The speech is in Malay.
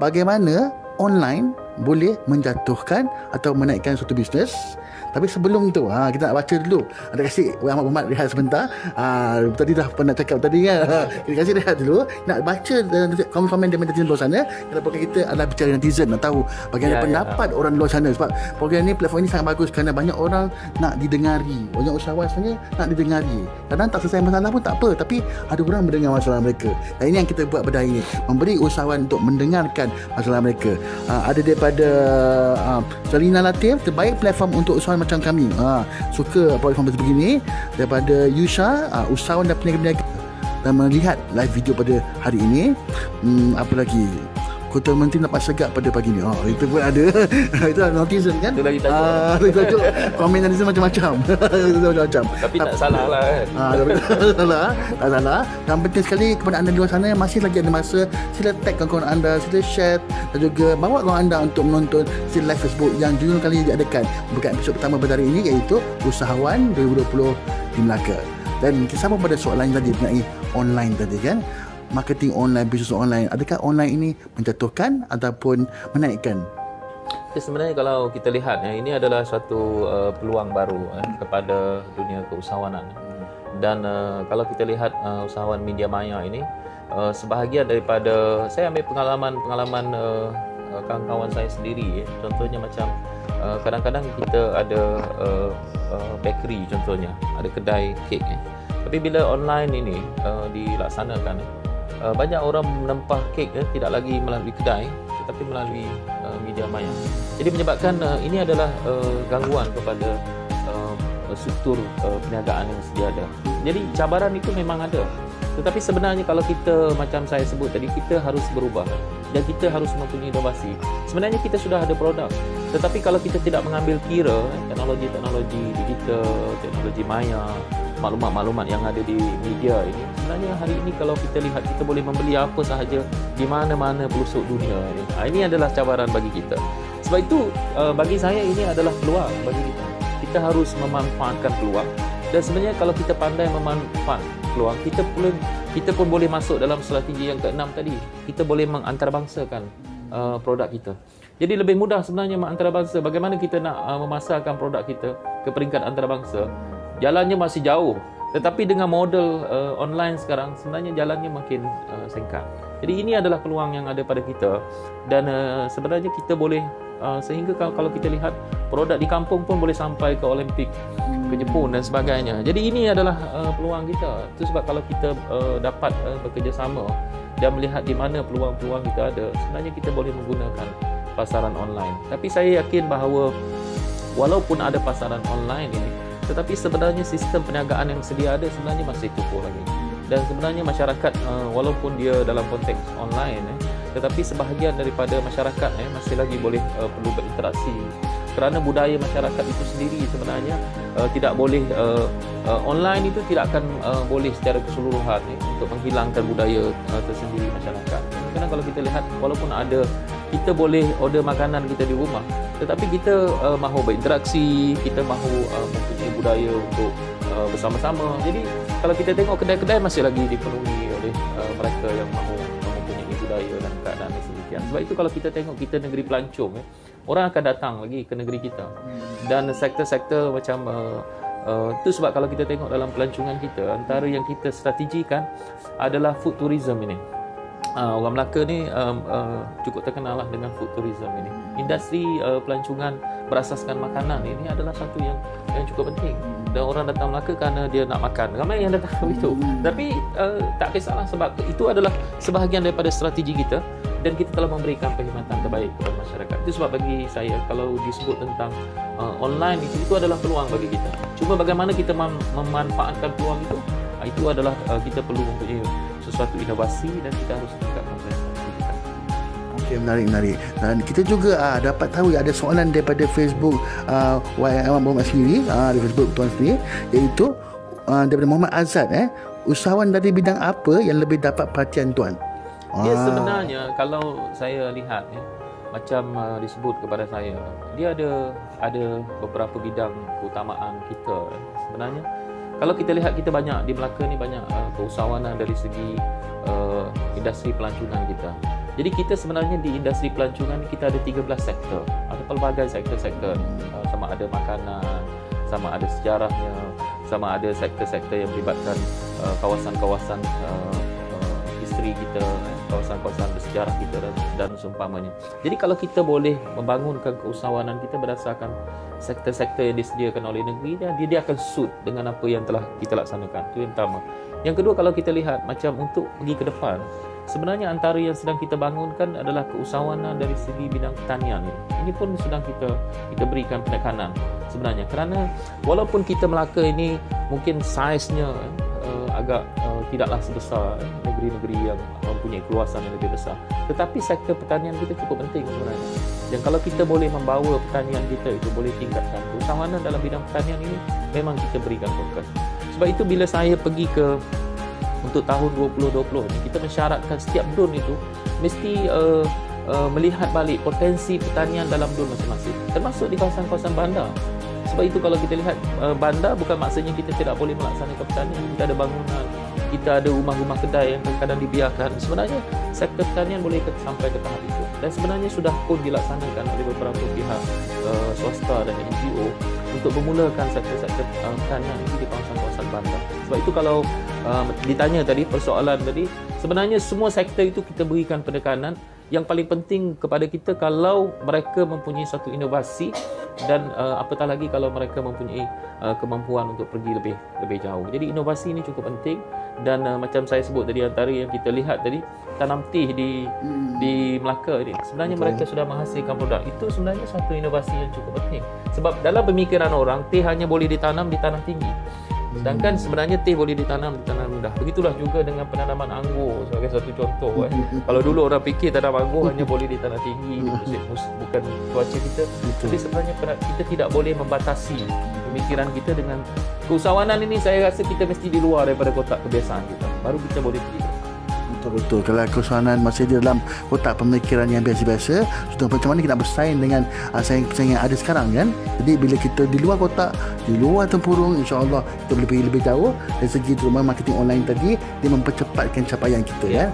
bagaimana online boleh menjatuhkan atau menaikkan suatu bisnes. Tapi sebelum tu kita nak baca dulu. Ada kasih Ahmad Muhammad rehat sebentar. Tadi dah pernah cakap tadi kan. Kita kasih rehat dulu. Nak baca komen-komen di netizen luar sana. Kerana program kita adalah bicara netizen, nak tahu bagaimana pendapat orang luar sana. Sebab program ni, platform ini sangat bagus kerana banyak orang nak didengari. Banyak usahawan sebenarnya nak didengari. Kadang tak selesai masalah pun tak apa, tapi ada orang mendengar masalah mereka. Dan ini yang kita buat pada hari ini, memberi usahawan untuk mendengarkan masalah mereka. Ada daripada Zarina Latif, terbaik platform untuk usahawan macam kami. Suka platform seperti begini. Daripada Yusha, usahawan dan peniaga dan melihat live video pada hari ini. Apa lagi? Kota Menteri nampak segak pada pagi ni. Itu pun ada. Itu netizen kan. Itu lagi tajuk. Komen netizen macam-macam. Macam-macam. Tapi tak salah lah kan. Tak salah. Dan penting sekali kepada anda di luar sana, masih lagi ada masa, sila tag kawan-kawan anda, sila share dan juga bawa kawan anda untuk menonton sila live Facebook yang judul kali diadakan. Bukan episod pertama pada hari ini, iaitu Usahawan 2020 di Melaka. Dan kita sama pada soalan tadi mengenai online tadi kan. Marketing online, bisnes online, adakah online ini menjatuhkan ataupun menaikkan? Sebenarnya kalau kita lihat ini adalah suatu peluang baru kepada dunia keusahawanan. Dan kalau kita lihat usahawan media maya ini, sebahagian daripada, saya ambil pengalaman kawan-kawan saya sendiri. Contohnya macam kadang-kadang kita ada bakery, contohnya ada kedai kek. Tapi bila online ini dilaksanakan, banyak orang menempah kek tidak lagi melalui kedai tetapi melalui media maya. Jadi menyebabkan ini adalah gangguan kepada struktur perniagaan yang sedia ada. Jadi cabaran itu memang ada. Tetapi sebenarnya kalau kita, macam saya sebut tadi, kita harus berubah dan kita harus mempunyai inovasi. Sebenarnya kita sudah ada produk, tetapi kalau kita tidak mengambil kira teknologi-teknologi digital, teknologi maya, maklumat-maklumat yang ada di media ini, sebenarnya hari ini kalau kita lihat, kita boleh membeli apa sahaja di mana-mana pelosok dunia ini. Ini adalah cabaran bagi kita. Sebab itu bagi saya ini adalah peluang bagi kita. Kita harus memanfaatkan peluang. Dan sebenarnya kalau kita pandai memanfaatkan peluang, kita pun boleh masuk dalam strategi yang ke-6 tadi. Kita boleh mengantarabangsakan produk kita. Jadi lebih mudah sebenarnya mengantarabangsa. Bagaimana kita nak memasarkan produk kita ke peringkat antarabangsa? Jalannya masih jauh. Tetapi dengan model online sekarang, sebenarnya jalannya makin singkat. Jadi ini adalah peluang yang ada pada kita. Dan sebenarnya kita boleh, sehingga kalau kita lihat, produk di kampung pun boleh sampai ke Olimpik, ke Jepun dan sebagainya. Jadi ini adalah peluang kita. Itu sebab kalau kita dapat bekerjasama dan melihat di mana peluang-peluang kita ada, sebenarnya kita boleh menggunakan pasaran online. Tapi saya yakin bahawa walaupun ada pasaran online ini, tetapi sebenarnya sistem perniagaan yang sedia ada sebenarnya masih cukup lagi. Dan sebenarnya masyarakat, walaupun dia dalam konteks online, tetapi sebahagian daripada masyarakat masih lagi boleh perlu berinteraksi. Kerana budaya masyarakat itu sendiri sebenarnya tidak boleh, online itu tidak akan boleh secara keseluruhan untuk menghilangkan budaya tersendiri masyarakat. Kerana kalau kita lihat, walaupun ada, kita boleh order makanan kita di rumah, tetapi kita mahu berinteraksi, kita mahu mempunyai budaya untuk bersama-sama. Jadi kalau kita tengok kedai-kedai masih lagi dipenuhi oleh mereka yang mahu mempunyai budaya dan keadaan yang sedemikian. Sebab itu kalau kita tengok, kita negeri pelancong, orang akan datang lagi ke negeri kita. Dan sektor-sektor macam itu sebab kalau kita tengok dalam pelancongan kita, antara yang kita strategikan adalah food tourism ini. Orang Melaka ni cukup terkenal lah dengan food tourism ini. Industri pelancongan berasaskan makanan ini adalah satu yang cukup penting. Dan orang datang Melaka kerana dia nak makan. Ramai yang datang begitu. Tapi tak kisahlah, sebab itu adalah sebahagian daripada strategi kita. Dan kita telah memberikan perkhidmatan terbaik kepada masyarakat. Itu sebab bagi saya, kalau disebut tentang online itu adalah peluang bagi kita. Cuma bagaimana kita memanfaatkan peluang itu adalah kita perlu mempunyai sesuatu inovasi dan kita harus tingkatkan prestasi kita. Okey, menarik. Dan kita juga dapat tahu ada soalan daripada Facebook Muhammad sendiri, di Facebook tuan sendiri, iaitu daripada Muhammad Azad, usahawan dari bidang apa yang lebih dapat perhatian tuan? Dia sebenarnya kalau saya lihat macam disebut kepada saya, dia ada beberapa bidang keutamaan kita sebenarnya. Kalau kita lihat, kita banyak di Melaka ni banyak keusahawanan dari segi industri pelancongan kita. Jadi kita sebenarnya di industri pelancongan ni kita ada 13 sektor. Ada pelbagai sektor-sektor. Sama ada makanan, sama ada sejarahnya, sama ada sektor-sektor yang melibatkan kawasan-kawasan history kita, kawasan-kawasan bersejarah kita dan seumpamanya. Jadi kalau kita boleh membangunkan keusahawanan kita berdasarkan sektor-sektor yang disediakan oleh negeri, dia akan suit dengan apa yang telah kita laksanakan. Itu yang pertama. Yang kedua, kalau kita lihat macam untuk pergi ke depan, sebenarnya antara yang sedang kita bangunkan adalah keusahawanan dari segi bidang pertanian ini. Ini pun sedang kita berikan penekanan sebenarnya, kerana walaupun kita Melaka ini mungkin saiznya agak tidaklah sebesar negeri-negeri yang mempunyai keluasan yang lebih besar, tetapi sektor pertanian kita cukup penting sebenarnya. Dan kalau kita boleh membawa pertanian kita itu boleh tingkatkan keusahawanan dalam bidang pertanian ini, memang kita berikan fokus. Sebab itu bila saya pergi ke untuk tahun 2020 ni, kita mensyaratkan setiap dun itu mesti melihat balik potensi pertanian dalam dun masing-masing, termasuk di kawasan-kawasan bandar. Sebab itu kalau kita lihat bandar, bukan maksudnya kita tidak boleh melaksanakan pertanian. Kita ada bangunan, kita ada rumah-rumah kedai yang kadang-kadang dibiarkan. Sebenarnya sektor pertanian boleh sampai ke tahap itu, dan sebenarnya sudah pun dilaksanakan oleh beberapa pihak swasta dan NGO untuk memulakan sektor-sektor pertanian itu di kawasan-kawasan bandar. Sebab itu kalau ditanya tadi, persoalan tadi, sebenarnya semua sektor itu kita berikan penekanan. Yang paling penting kepada kita kalau mereka mempunyai satu inovasi, dan apatah lagi kalau mereka mempunyai kemampuan untuk pergi lebih jauh. Jadi inovasi ini cukup penting, dan macam saya sebut tadi, antara yang kita lihat tadi, tanam teh di Melaka ini, sebenarnya mereka sudah menghasilkan produk. Itu sebenarnya satu inovasi yang cukup penting. Sebab dalam pemikiran orang, teh hanya boleh ditanam di tanah tinggi. Sedangkan sebenarnya teh boleh ditanam di tanah rendah. Begitulah juga dengan penanaman anggur sebagai satu contoh. Kalau dulu orang fikir tanam anggur hanya boleh di tanah tinggi, bukan cuaca kita. Tapi sebenarnya kita tidak boleh membatasi pemikiran kita dengan keusahawanan ini. Saya rasa kita mesti di luar daripada kotak kebiasaan kita, baru kita boleh pergi. Betul-betul. Kalau keusahawanan masih di dalam kotak pemikiran yang biasa-biasa, sudah macam mana kita nak bersaing dengan saing-saing yang ada sekarang kan. Jadi bila kita di luar kotak, di luar tempurung, insya-Allah kita boleh pergi lebih jauh. Dari segi terutama marketing online tadi, dia mempercepatkan capaian kita.